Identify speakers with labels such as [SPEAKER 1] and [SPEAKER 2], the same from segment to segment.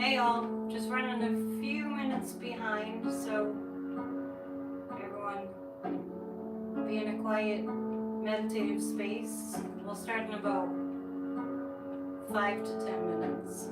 [SPEAKER 1] Hey all, just running a few minutes behind, so everyone be in a quiet meditative space. We'll start in about 5 to 10 minutes.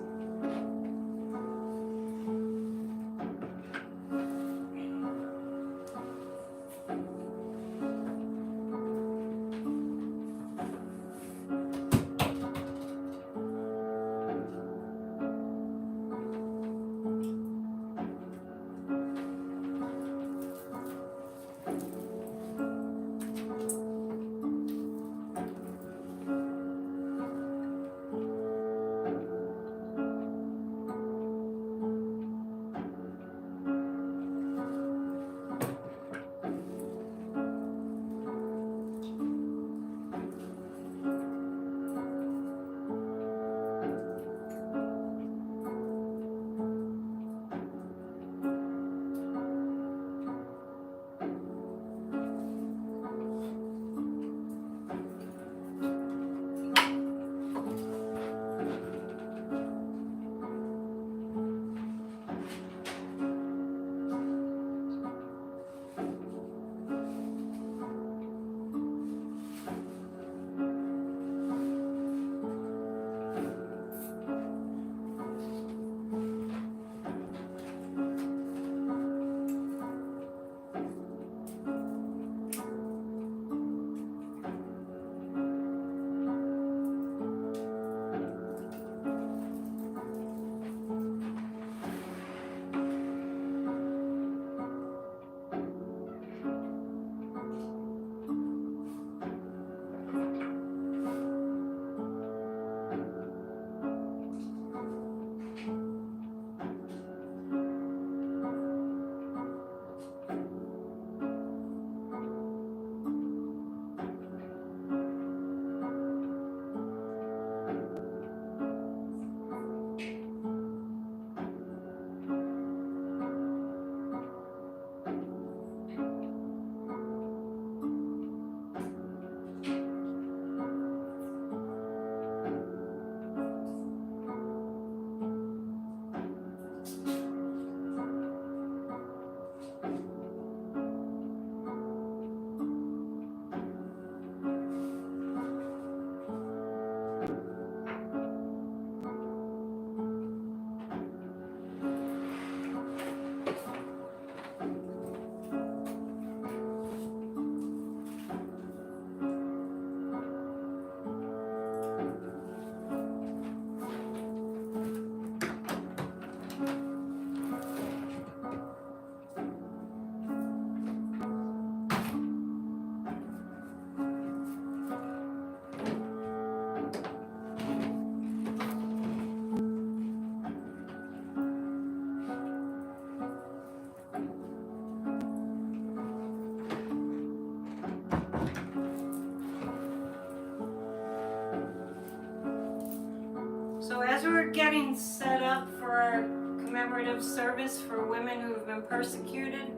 [SPEAKER 1] So as we're getting set up for our commemorative service for women who have been persecuted,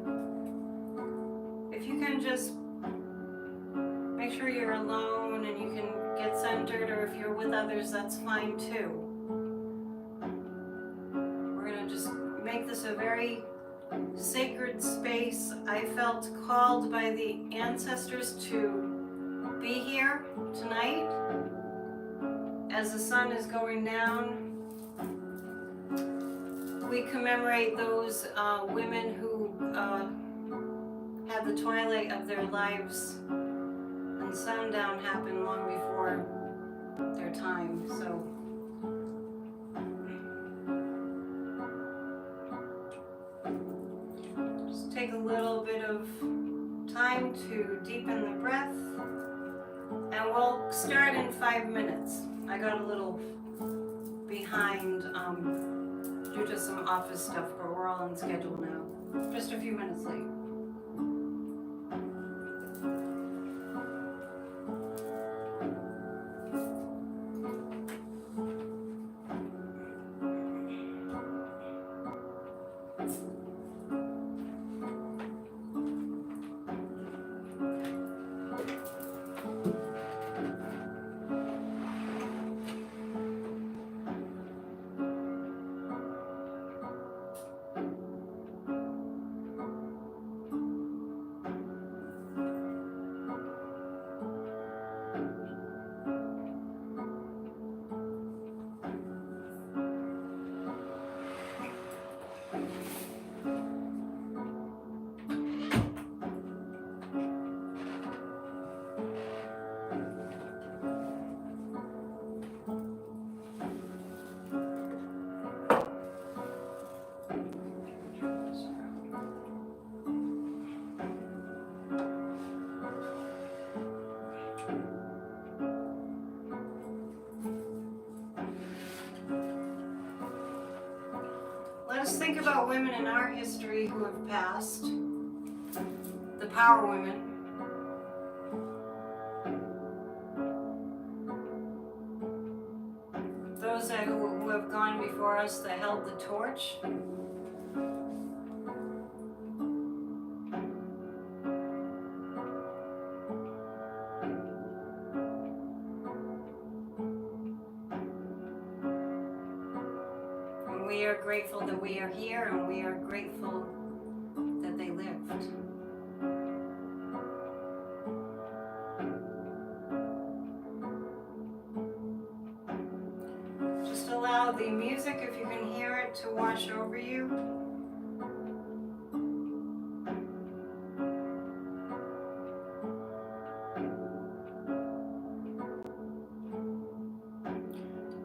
[SPEAKER 1] if you can just make sure you're alone and you can get centered, or if you're with others, that's fine too. We're going to just make this a very sacred space. I felt called by the ancestors to be here tonight. As the sun is going down, we commemorate those women who had the twilight of their lives, and sundown happened long before their time. So just take a little bit of time to deepen the breath, and we'll start in 5 minutes. I got a little behind due to some office stuff, but we're all on schedule now. Just a few minutes late. us think about women in our history who have passed, the power women. Those who have gone before us that held the torch. And we are grateful that we are here, and we are grateful that they lived. Just allow the music, if you can hear it, to wash over you.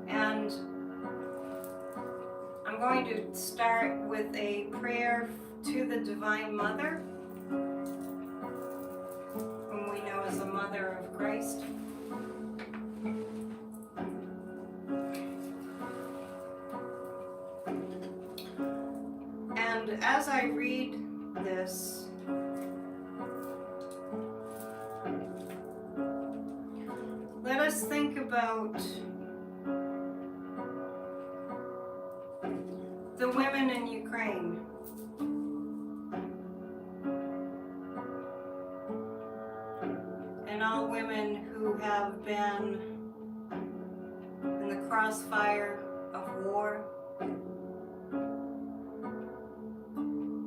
[SPEAKER 1] And I'm going to start with a prayer to the Divine Mother, whom we know as the Mother of Christ. And as I read this, let us think about the women in Ukraine. And all women who have been in the crossfire of war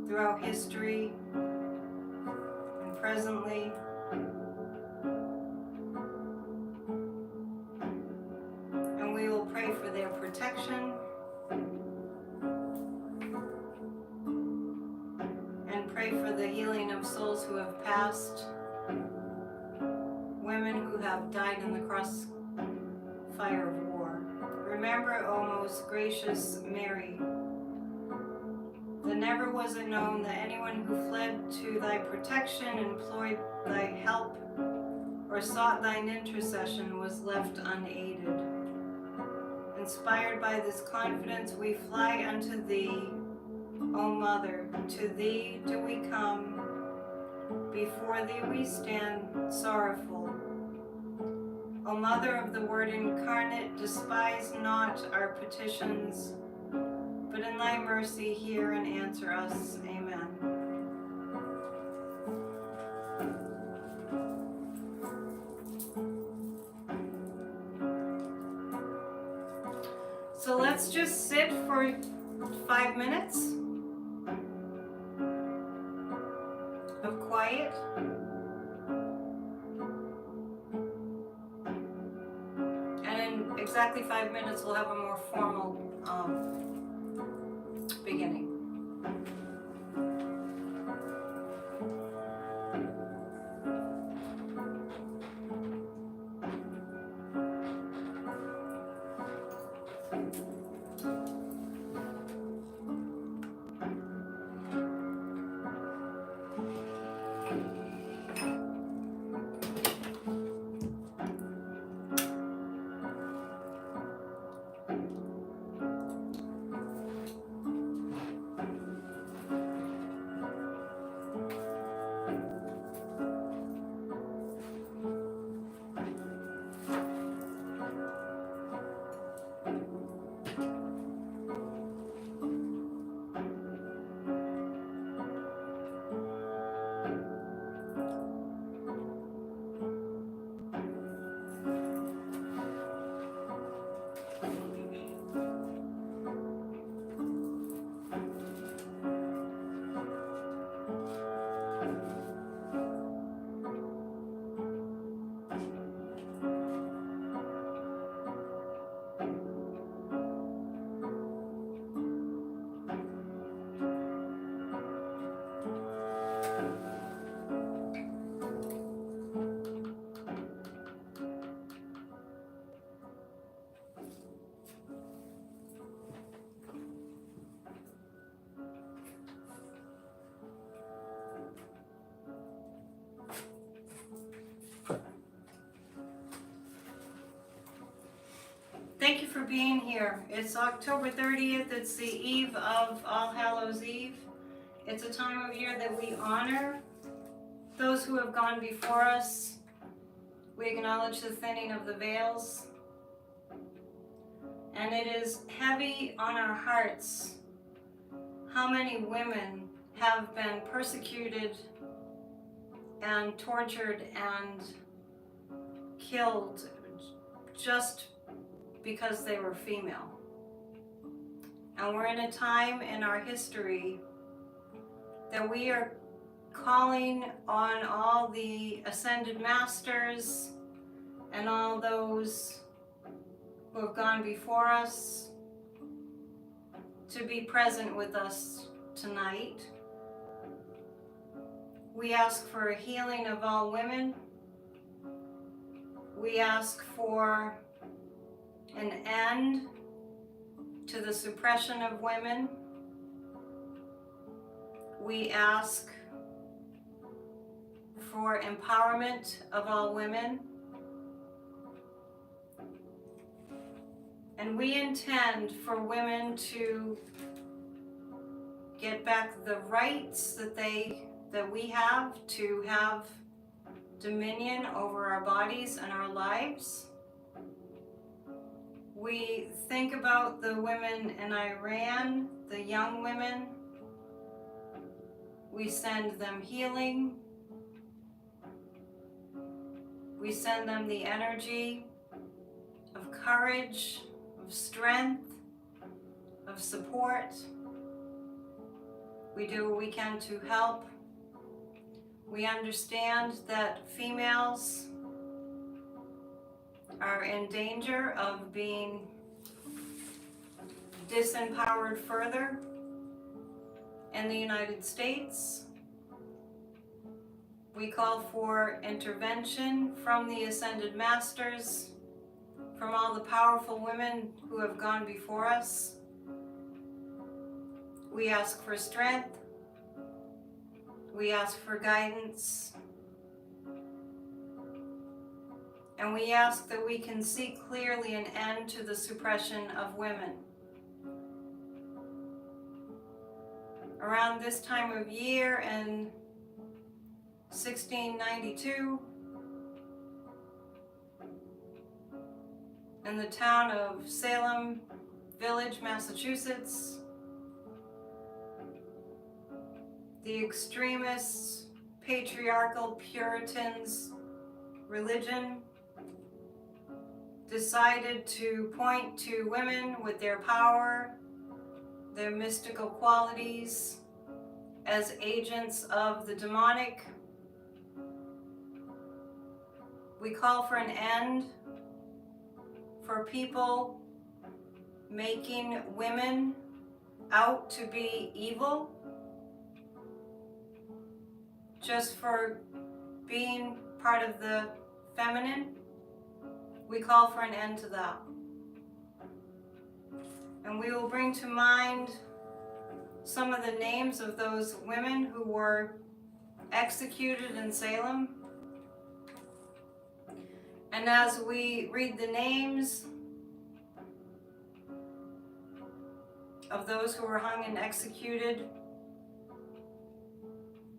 [SPEAKER 1] throughout history and presently. And we will pray for their protection and pray for the healing of souls who have passed, women who have died in the crossfire of war. Remember, O most gracious Mary, that never was it known that anyone who fled to thy protection, implored thy help, or sought thine intercession was left unaided. Inspired by this confidence, we fly unto thee, O Mother. To thee do we come, before thee we stand sorrowful. O Mother of the Word incarnate, despise not our petitions, but in thy mercy hear and answer us. Amen. So let's just sit for 5 minutes of quiet. And in exactly 5 minutes, we'll have a more formal beginning. Thank you for being here. It's October 30th. It's the eve of All Hallows Eve. It's a time of year that we honor those who have gone before us. We acknowledge the thinning of the veils. And it is heavy on our hearts how many women have been persecuted and tortured and killed just because they were female. And we're in a time in our history that we are calling on all the ascended masters and all those who have gone before us to be present with us tonight. We ask for a healing of all women. We ask for an end to the suppression of women. We ask for empowerment of all women. And we intend for women to get back the rights that we have to have dominion over our bodies and our lives. We think about the women in Iran, the young women. We send them healing. We send them the energy of courage, of strength, of support. We do what we can to help. We understand that females are in danger of being disempowered further in the United States. We call for intervention from the Ascended Masters, from all the powerful women who have gone before us. We ask for strength. We ask for guidance. And we ask that we can see clearly an end to the suppression of women. Around this time of year in 1692, in the town of Salem Village, Massachusetts, the extremists, patriarchal Puritans religion decided to point to women with their power, their mystical qualities, as agents of the demonic. We call for an end for people making women out to be evil just for being part of the feminine. We call for an end to that. And we will bring to mind some of the names of those women who were executed in Salem. And as we read the names of those who were hung and executed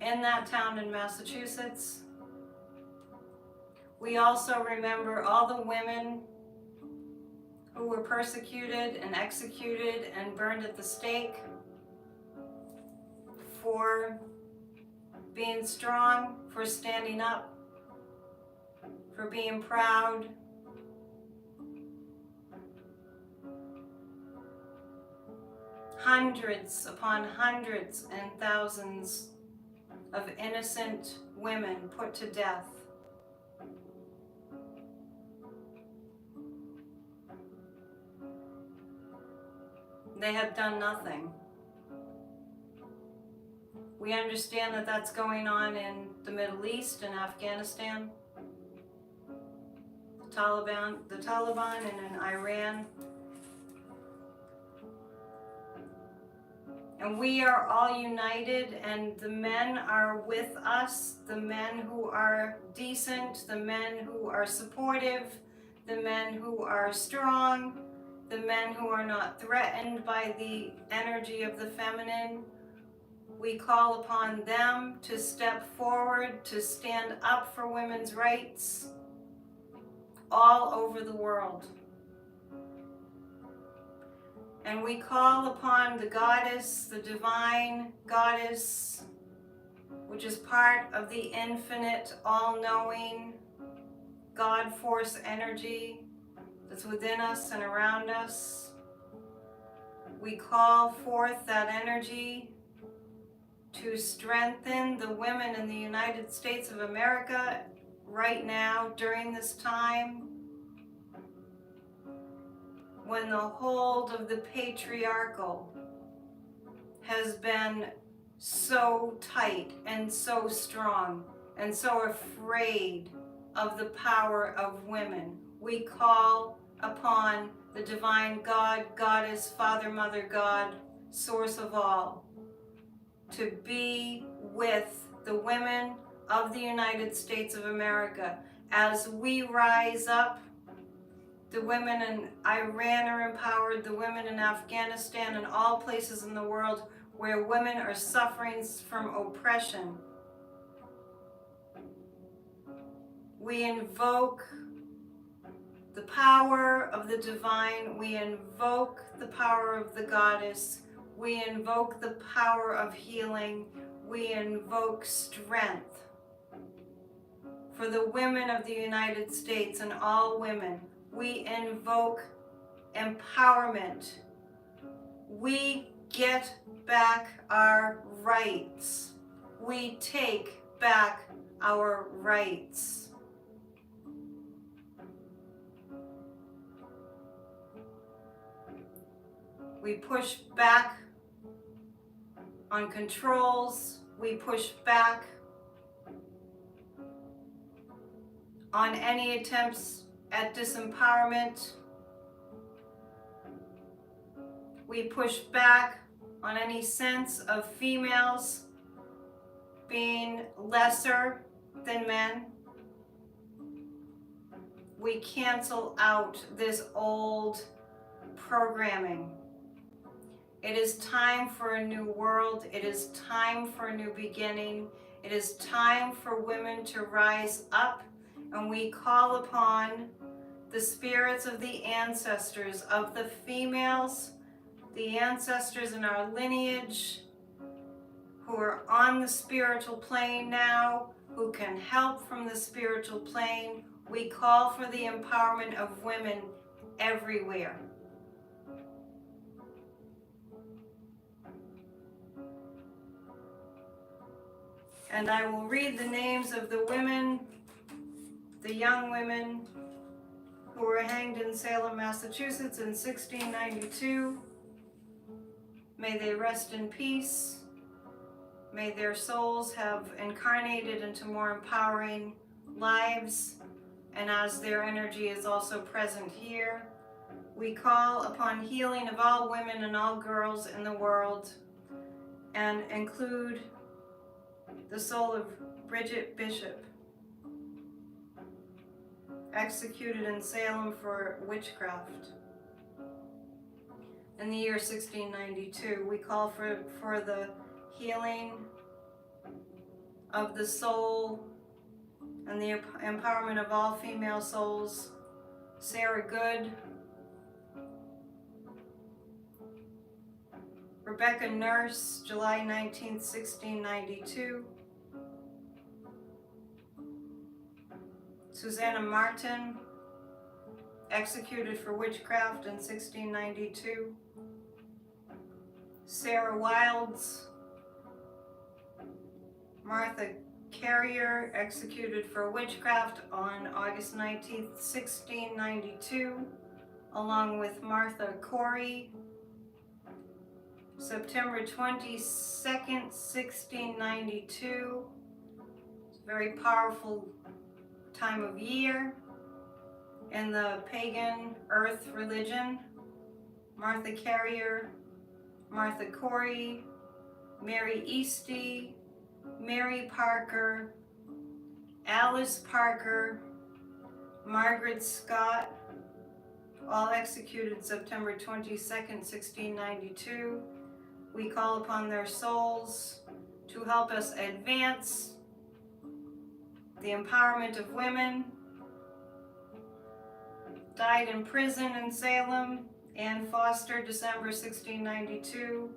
[SPEAKER 1] in that town in Massachusetts, we also remember all the women who were persecuted and executed and burned at the stake for being strong, for standing up, for being proud. Hundreds upon hundreds and thousands of innocent women put to death. They had done nothing. We understand that that's going on in the Middle East and Afghanistan, the Taliban and in Iran. And we are all united, and the men are with us, the men who are decent, the men who are supportive, the men who are strong, the men who are not threatened by the energy of the feminine. We call upon them to step forward, to stand up for women's rights all over the world. And we call upon the goddess, the divine goddess, which is part of the infinite, all-knowing God force energy that's within us and around us. We call forth that energy to strengthen the women in the United States of America right now during this time when the hold of the patriarchal has been so tight and so strong and so afraid of the power of women. We call upon the divine God, goddess, Father, Mother, God, source of all, to be with the women of the United States of America as we rise up. The women in Iran are empowered, the women in Afghanistan and all places in the world where women are suffering from oppression. We invoke the power of the divine, we invoke the power of the goddess, we invoke the power of healing, we invoke strength for the women of the United States and all women. We invoke empowerment. We get back our rights. We take back our rights. We push back on controls. We push back on any attempts at disempowerment. We push back on any sense of females being lesser than men. We cancel out this old programming. It is time for a new world. It is time for a new beginning. It is time for women to rise up, and we call upon the spirits of the ancestors, of the females, the ancestors in our lineage, who are on the spiritual plane now, who can help from the spiritual plane. We call for the empowerment of women everywhere. And I will read the names of the women, the young women who were hanged in Salem, Massachusetts in 1692. May they rest in peace. May their souls have incarnated into more empowering lives, and as their energy is also present here, we call upon healing of all women and all girls in the world, and include the soul of Bridget Bishop, executed in Salem for witchcraft in the year 1692. We call for the healing of the soul and the empowerment of all female souls. Sarah Good, Rebecca Nurse, July 19, 1692. Susanna Martin, executed for witchcraft in 1692. Sarah Wilds, Martha Carrier, executed for witchcraft on August 19, 1692, along with Martha Corey. September 22nd, 1692. It's a very powerful time of year in the pagan earth religion. Martha Carrier, Martha Corey, Mary EST, Mary Parker, Alice Parker, Margaret Scott, all executed September 22nd, 1692. We call upon their souls to help us advance the empowerment of women. Died in prison in Salem. Anne Foster, December 1692.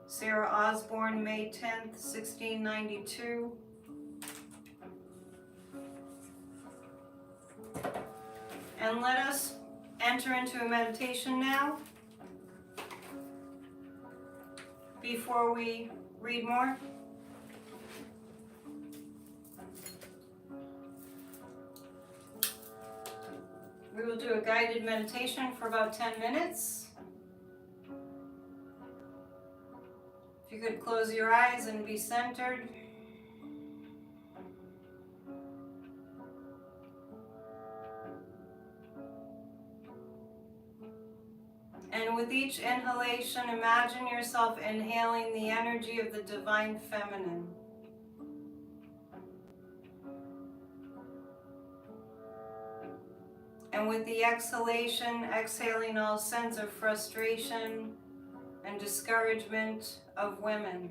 [SPEAKER 1] Sarah Osborne, May 10th, 1692. And let us enter into a meditation now before we read more. We will do a guided meditation for about 10 minutes. If you could close your eyes and be centered. And with each inhalation, imagine yourself inhaling the energy of the divine feminine. And with the exhalation, exhaling all sense of frustration and discouragement of women.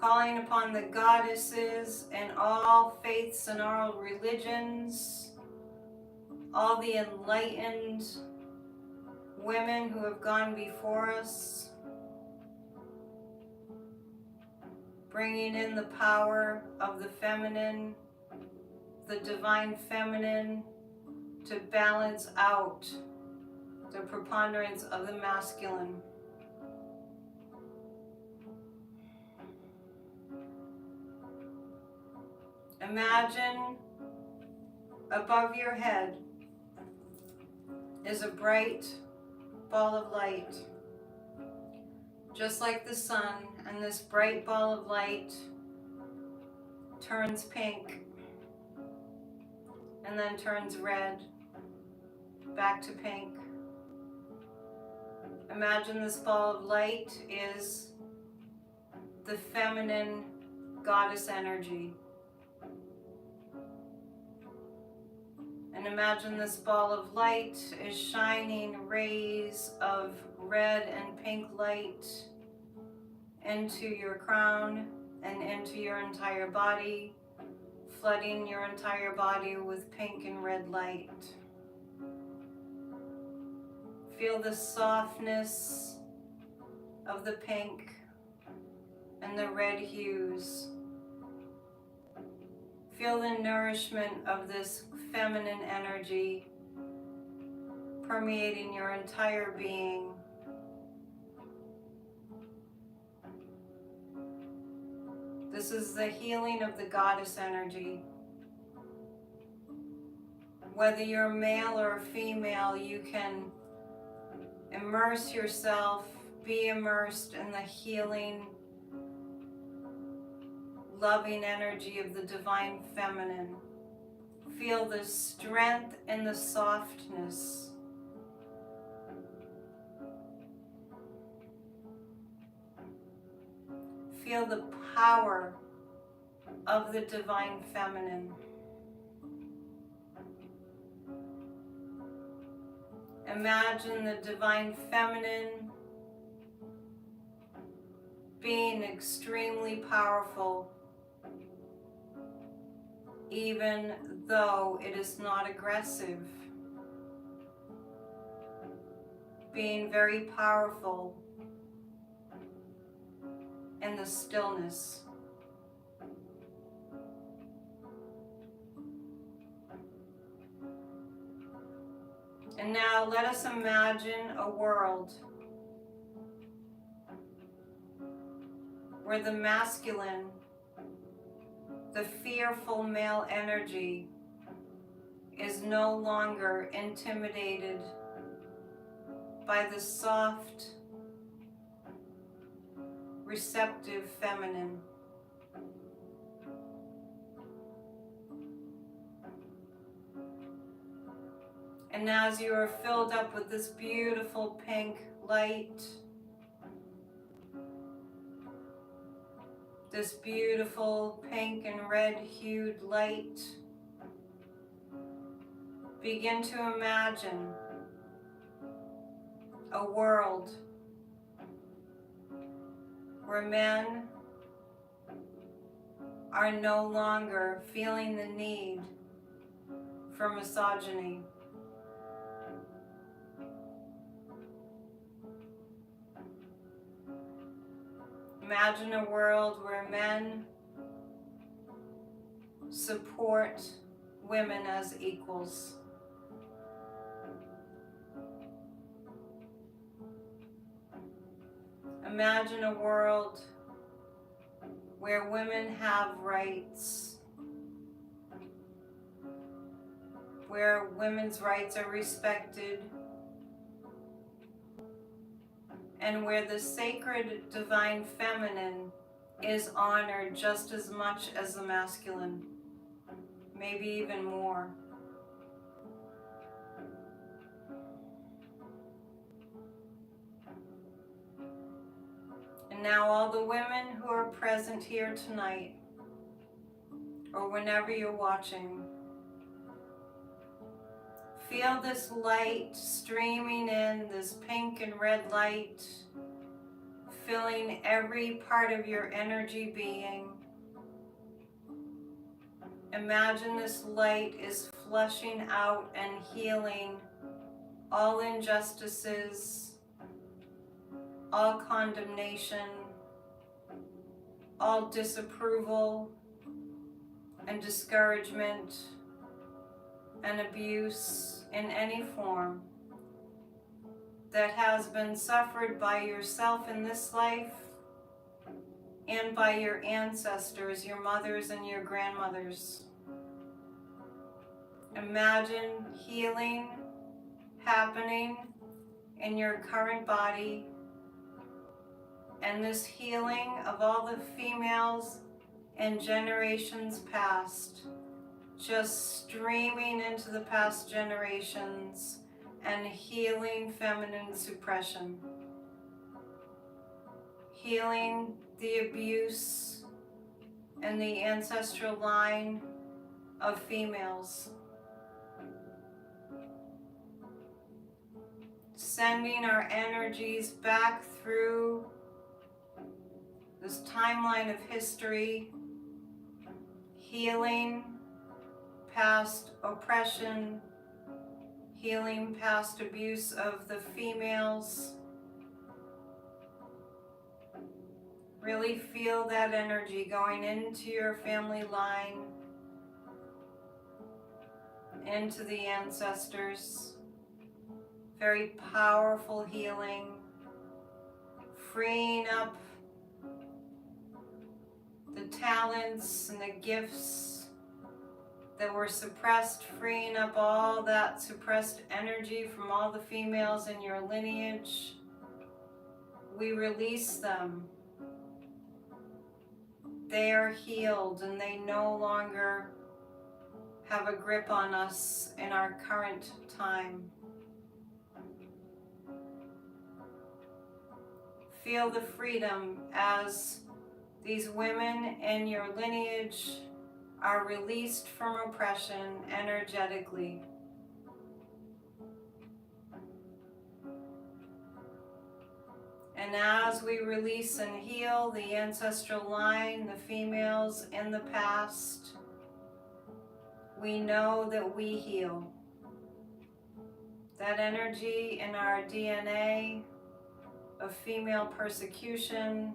[SPEAKER 1] Calling upon the goddesses and all faiths and all religions, all the enlightened women who have gone before us, bringing in the power of the feminine, the divine feminine, to balance out the preponderance of the masculine. Imagine above your head is a bright ball of light, just like the sun, and this bright ball of light turns pink and then turns red, back to pink. Imagine this ball of light is the feminine goddess energy. And imagine this ball of light is shining rays of red and pink light into your crown and into your entire body, flooding your entire body with pink and red light. Feel the softness of the pink and the red hues. Feel the nourishment of this feminine energy permeating your entire being. This is the healing of the goddess energy. Whether you're male or female, you can immerse yourself, be immersed in the healing, loving energy of the divine feminine. Feel the strength and the softness. Feel the power of the divine feminine. Imagine the divine feminine being extremely powerful, even though it is not aggressive. Being very powerful in the stillness. And now let us imagine a world where the masculine, the fearful male energy, is no longer intimidated by the soft, receptive feminine. And now as you are filled up with this beautiful pink light, this beautiful pink and red hued light. Begin to imagine a world where men are no longer feeling the need for misogyny. Imagine a world where men support women as equals. Imagine a world where women have rights, where women's rights are respected, and where the sacred divine feminine is honored just as much as the masculine, maybe even more. And now all the women who are present here tonight, or whenever you're watching, feel this light streaming in, this pink and red light, filling every part of your energy being. Imagine this light is flushing out and healing all injustices, all condemnation, all disapproval and discouragement and abuse in any form that has been suffered by yourself in this life and by your ancestors, your mothers and your grandmothers. Imagine healing happening in your current body, and this healing of all the females in generations past, just streaming into the past generations and healing feminine suppression, healing the abuse and the ancestral line of females, sending our energies back through this timeline of history, healing past oppression, healing past abuse of the females. Really feel that energy going into your family line, into the ancestors. Very powerful healing, freeing up the talents and the gifts that were suppressed, freeing up all that suppressed energy from all the females in your lineage. We release them. They are healed and they no longer have a grip on us in our current time. Feel the freedom as these women in your lineage are released from oppression energetically. And as we release and heal the ancestral line, the females in the past, we know that we heal. That energy in our DNA of female persecution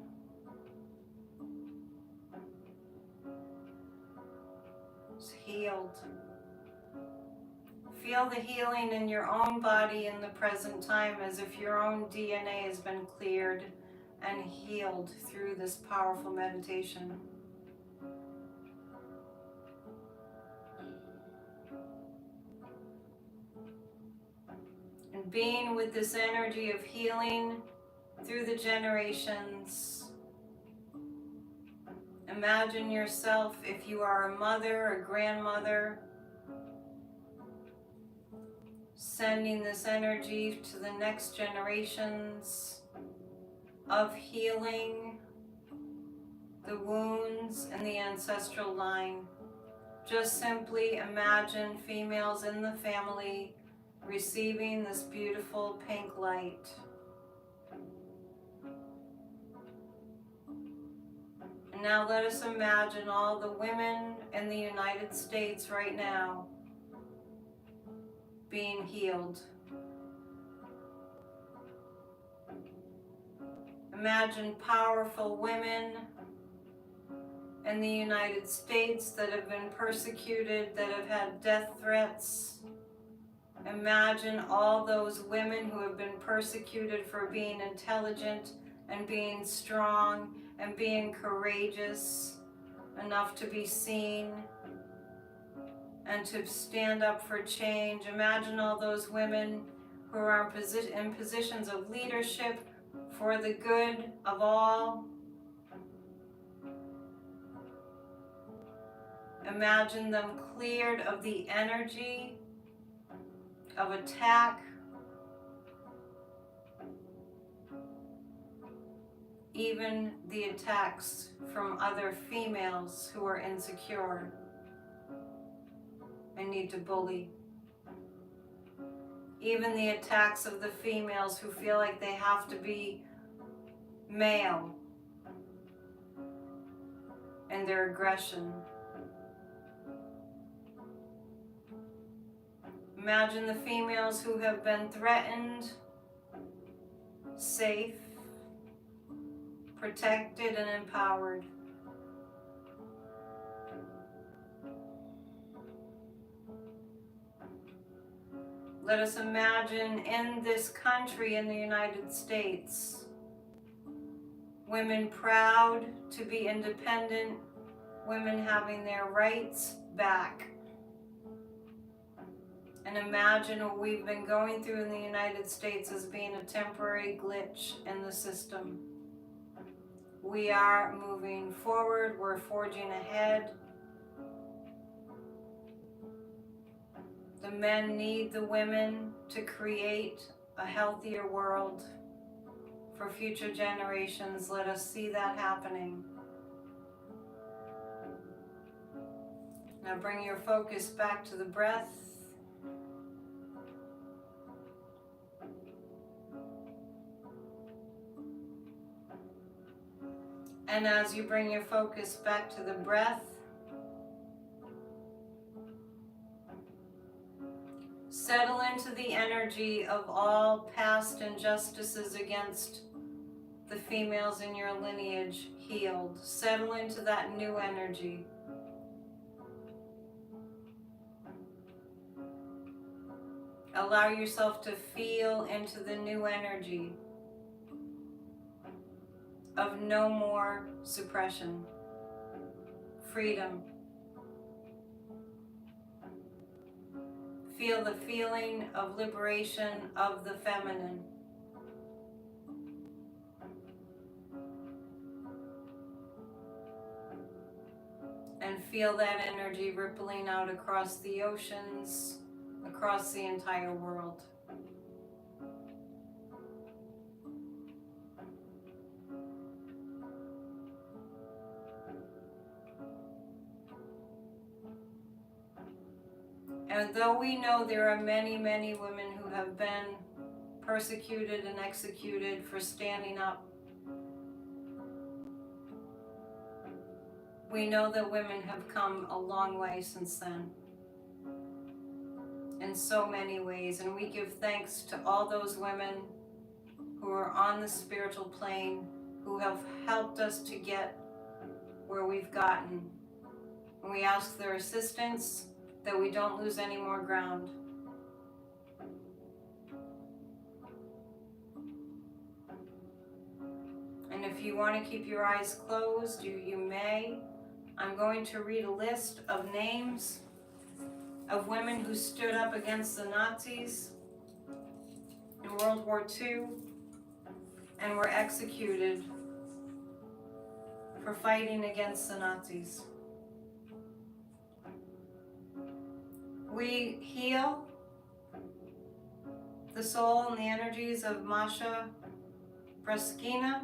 [SPEAKER 1] is healed. Feel the healing in your own body in the present time, as if your own DNA has been cleared and healed through this powerful meditation. And being with this energy of healing through the generations, imagine yourself, if you are a mother, a grandmother, sending this energy to the next generations of healing the wounds in the ancestral line. Just simply imagine females in the family receiving this beautiful pink light. And now let us imagine all the women in the United States right now being healed. Imagine powerful women in the United States that have been persecuted, that have had death threats. Imagine all those women who have been persecuted for being intelligent and being strong and being courageous enough to be seen and to stand up for change. Imagine all those women who are in positions of leadership for the good of all. Imagine them cleared of the energy of attack, even the attacks from other females who are insecure and need to bully. Even the attacks of the females who feel like they have to be male in their aggression. Imagine the females who have been threatened, safe, protected, and empowered. Let us imagine in this country, in the United States, women proud to be independent, women having their rights back. And imagine what we've been going through in the United States as being a temporary glitch in the system. We are moving forward, we're forging ahead. The men need the women to create a healthier world for future generations. Let us see that happening. Now bring your focus back to the breath. And as you bring your focus back to the breath, settle into the energy of all past injustices against the females in your lineage healed. Settle into that new energy. Allow yourself to feel into the new energy of no more suppression, freedom. Feel the feeling of liberation of the feminine. And feel that energy rippling out across the oceans, across the entire world. And though we know there are many, many women who have been persecuted and executed for standing up, we know that women have come a long way since then, in so many ways. And we give thanks to all those women who are on the spiritual plane, who have helped us to get where we've gotten. And we ask their assistance, that we don't lose any more ground. And if you want to keep your eyes closed, you may. I'm going to read a list of names of women who stood up against the Nazis in World War II and were executed for fighting against the Nazis. We heal the soul and the energies of Masha Breskina,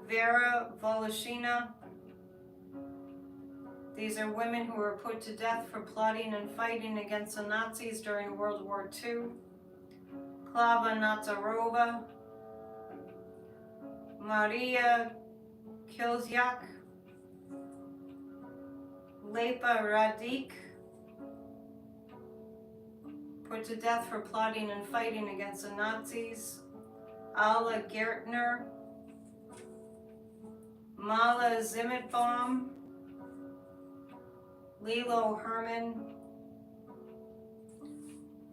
[SPEAKER 1] Vera Voloshyna. These are women who were put to death for plotting and fighting against the Nazis during World War II. Klava Nazarova, Maria Kilzyak, Lepa Radik, put to death for plotting and fighting against the Nazis. Alla Gertner, Mala Zimmetbaum, Lilo Herman,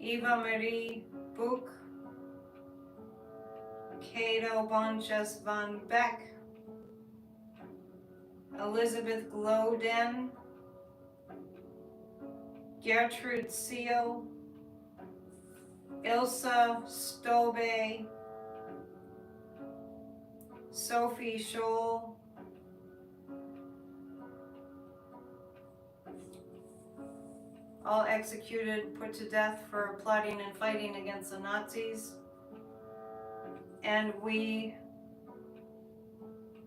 [SPEAKER 1] Eva Marie Buch, Cato Bonches van Beck, Elizabeth Gloden, Gertrude Seal, Ilsa Stobe, Sophie Scholl, all executed, put to death for plotting and fighting against the Nazis. And we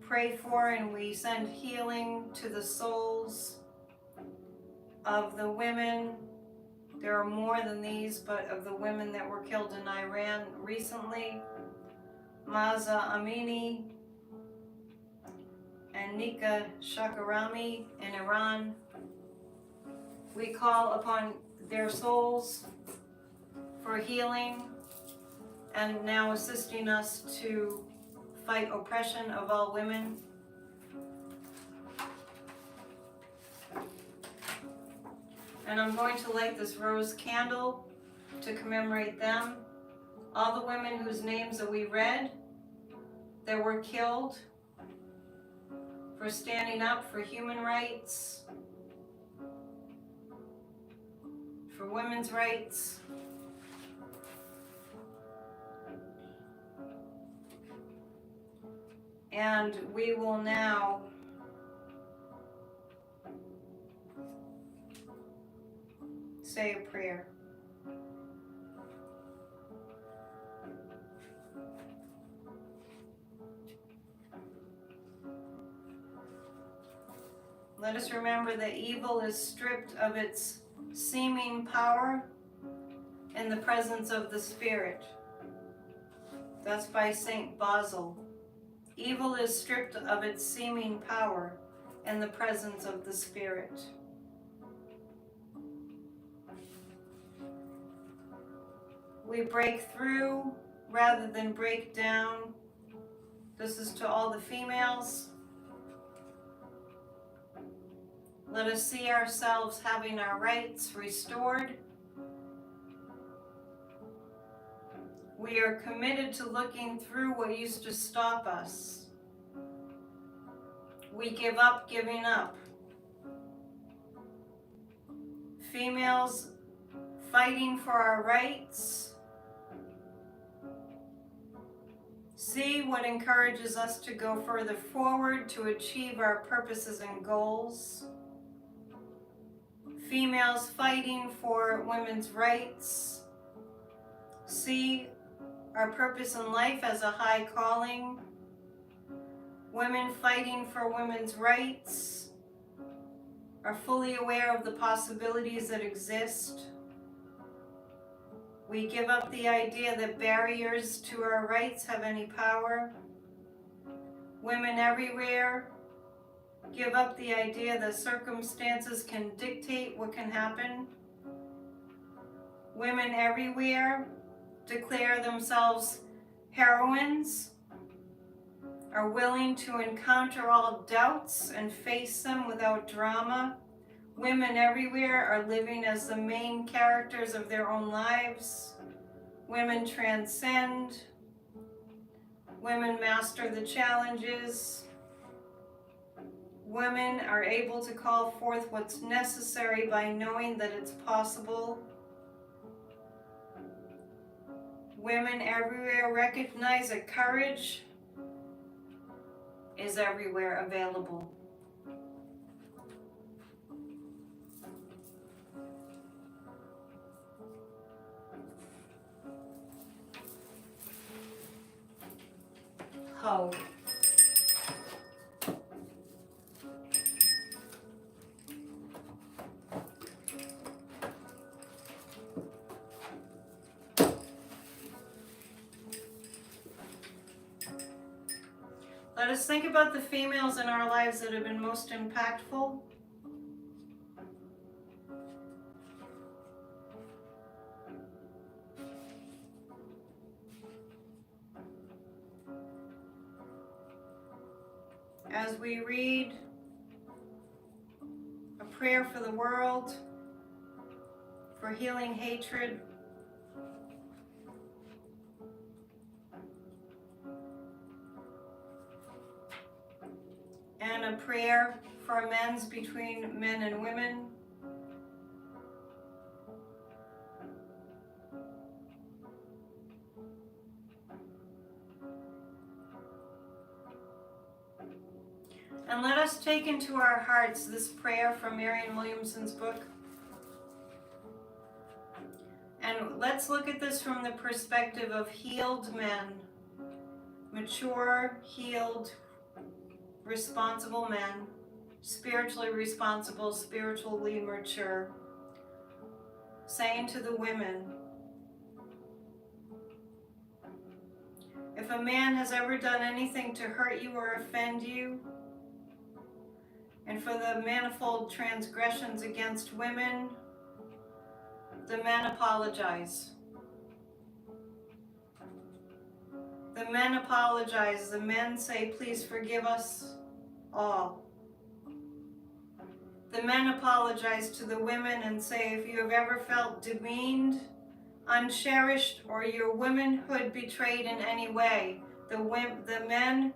[SPEAKER 1] pray for and we send healing to the souls of the women. There are more than these, but of the women that were killed in Iran recently. Mahsa Amini and Nika Shakarami in Iran. We call upon their souls for healing and now assisting us to fight oppression of all women. And I'm going to light this rose candle to commemorate them. All the women whose names that we read that were killed for standing up for human rights, for women's rights. And we will now say a prayer. Let us remember that evil is stripped of its seeming power in the presence of the Spirit. That's by Saint Basil. Evil is stripped of its seeming power in the presence of the Spirit. We break through rather than break down. This is to all the females. Let us see ourselves having our rights restored. We are committed to looking through what used to stop us. We give up giving up. Females fighting for our rights. See what encourages us to go further forward to achieve our purposes and goals. Females fighting for women's rights. See our purpose in life as a high calling. Women fighting for women's rights are fully aware of the possibilities that exist. We give up the idea that barriers to our rights have any power. Women everywhere give up the idea that circumstances can dictate what can happen. Women everywhere declare themselves heroines, are willing to encounter all doubts and face them without drama. Women everywhere are living as the main characters of their own lives. Women transcend. Women master the challenges. Women are able to call forth what's necessary by knowing that it's possible. Women everywhere recognize that courage is everywhere available. Ho. Let us think about the females in our lives that have been most impactful. As we read a prayer for the world, for healing hatred, and a prayer for amends between men and women, and let us take into our hearts this prayer from Marianne Williamson's book. And let's look at this from the perspective of healed men, mature, healed, responsible men, spiritually responsible, spiritually mature, saying to the women, if a man has ever done anything to hurt you or offend you, and for the manifold transgressions against women, the men apologize. The men apologize. The men say, please forgive us all. The men apologize to the women and say, if you have ever felt demeaned, uncherished, or your womanhood betrayed in any way, the men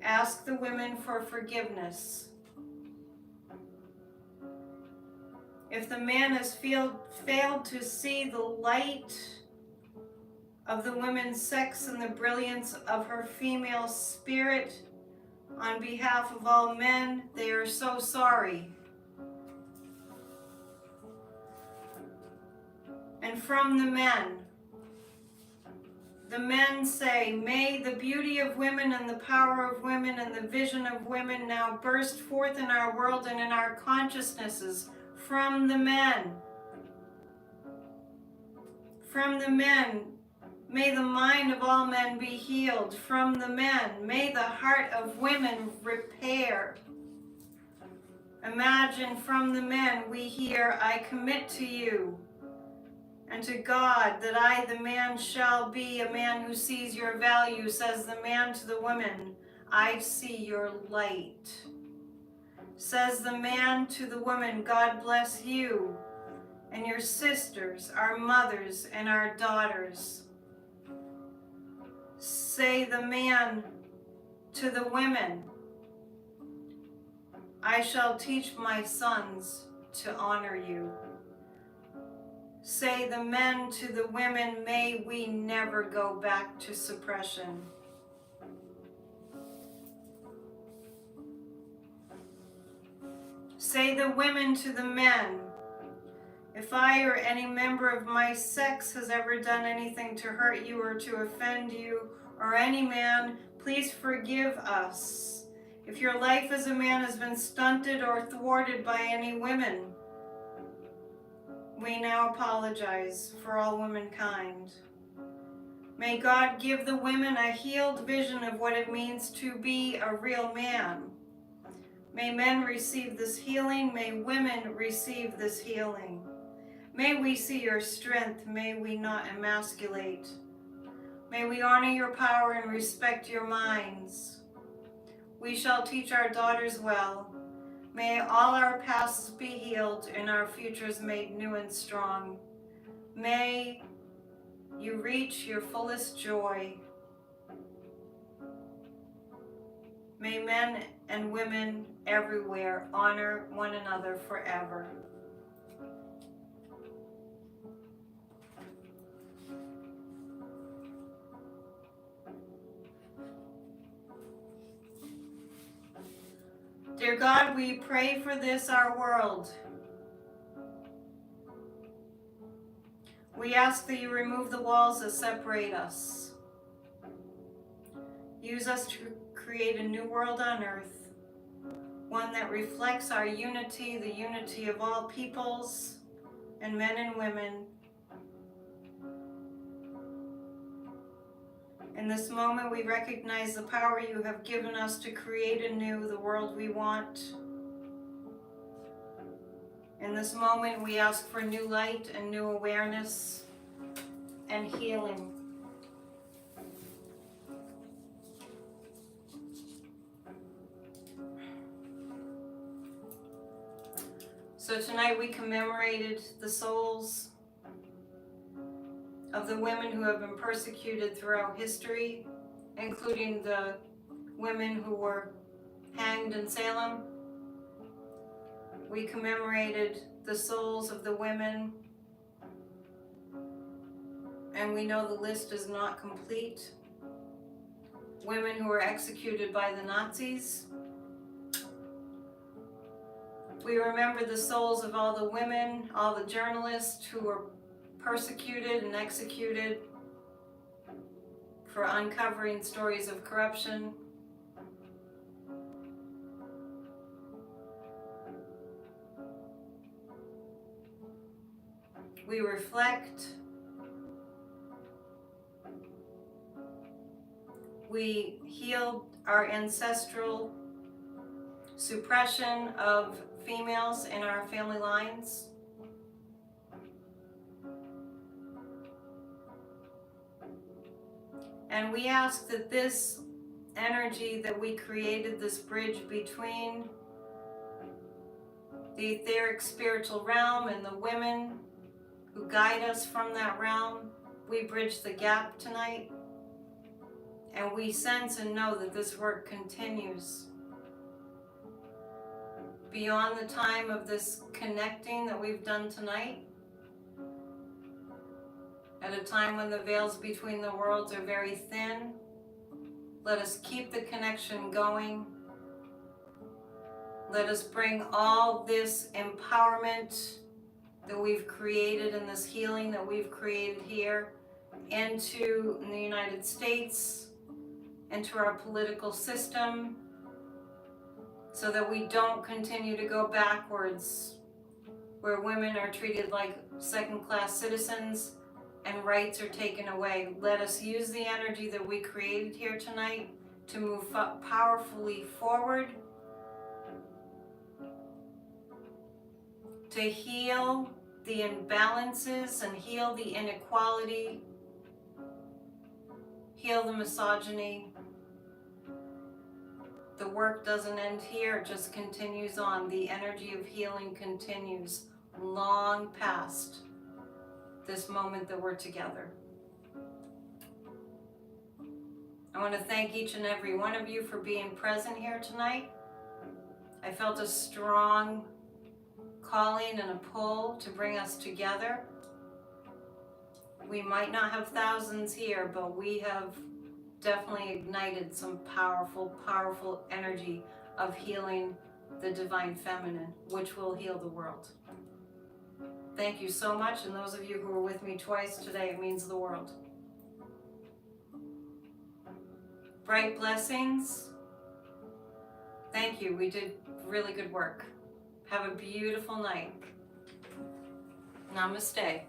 [SPEAKER 1] ask the women for forgiveness. If the man has failed to see the light of the woman's sex and the brilliance of her female spirit, on behalf of all men, they are so sorry. And from the men say, may the beauty of women and the power of women and the vision of women now burst forth in our world and in our consciousnesses. From the men, may the mind of all men be healed. From the men, may the heart of women repair. Imagine from the men we hear, I commit to you and to God that I, the man, shall be a man who sees your value, says the man to the woman, I see your light. Says the man to the woman, God bless you and your sisters, our mothers and our daughters. Say the man to the women, I shall teach my sons to honor you. Say the men to the women, may we never go back to suppression. Say the women to the men, if I or any member of my sex has ever done anything to hurt you or to offend you, or any man, please forgive us. If your life as a man has been stunted or thwarted by any women, we now apologize for all womankind. May God give the women a healed vision of what it means to be a real man. May men receive this healing. May women receive this healing. May we see your strength. May we not emasculate. May we honor your power and respect your minds. We shall teach our daughters well. May all our pasts be healed and our futures made new and strong. May you reach your fullest joy. May men and women everywhere honor one another forever. Dear God, we pray for this, our world. We ask that you remove the walls that separate us. Use us to create a new world on earth, one that reflects our unity, the unity of all peoples and men and women. In this moment, we recognize the power you have given us to create anew the world we want. In this moment, we ask for new light and new awareness and healing. So tonight we commemorated the souls of the women who have been persecuted throughout history, including the women who were hanged in Salem. We commemorated the souls of the women, and we know the list is not complete. Women who were executed by the Nazis. We remember the souls of all the women, all the journalists who were persecuted and executed for uncovering stories of corruption. We reflect. We healed our ancestral suppression of females in our family lines. And we ask that this energy that we created, this bridge between the etheric spiritual realm and the women who guide us from that realm, we bridge the gap tonight. And we sense and know that this work continues beyond the time of this connecting that we've done tonight. At a time when the veils between the worlds are very thin, let us keep the connection going. Let us bring all this empowerment that we've created and this healing that we've created here into the United States, into our political system, so that we don't continue to go backwards, where women are treated like second-class citizens and rights are taken away. Let us use the energy that we created here tonight to move powerfully forward, to heal the imbalances and heal the inequality, heal the misogyny. The work doesn't end here, it just continues on. The energy of healing continues long past this moment that we're together. I want to thank each and every one of you for being present here tonight. I felt a strong calling and a pull to bring us together. We might not have thousands here, but we have definitely ignited some powerful, powerful energy of healing the divine feminine, which will heal the world. Thank you so much, and those of you who were with me twice today, it means the world. Bright blessings. Thank you. We did really good work. Have a beautiful night. Namaste.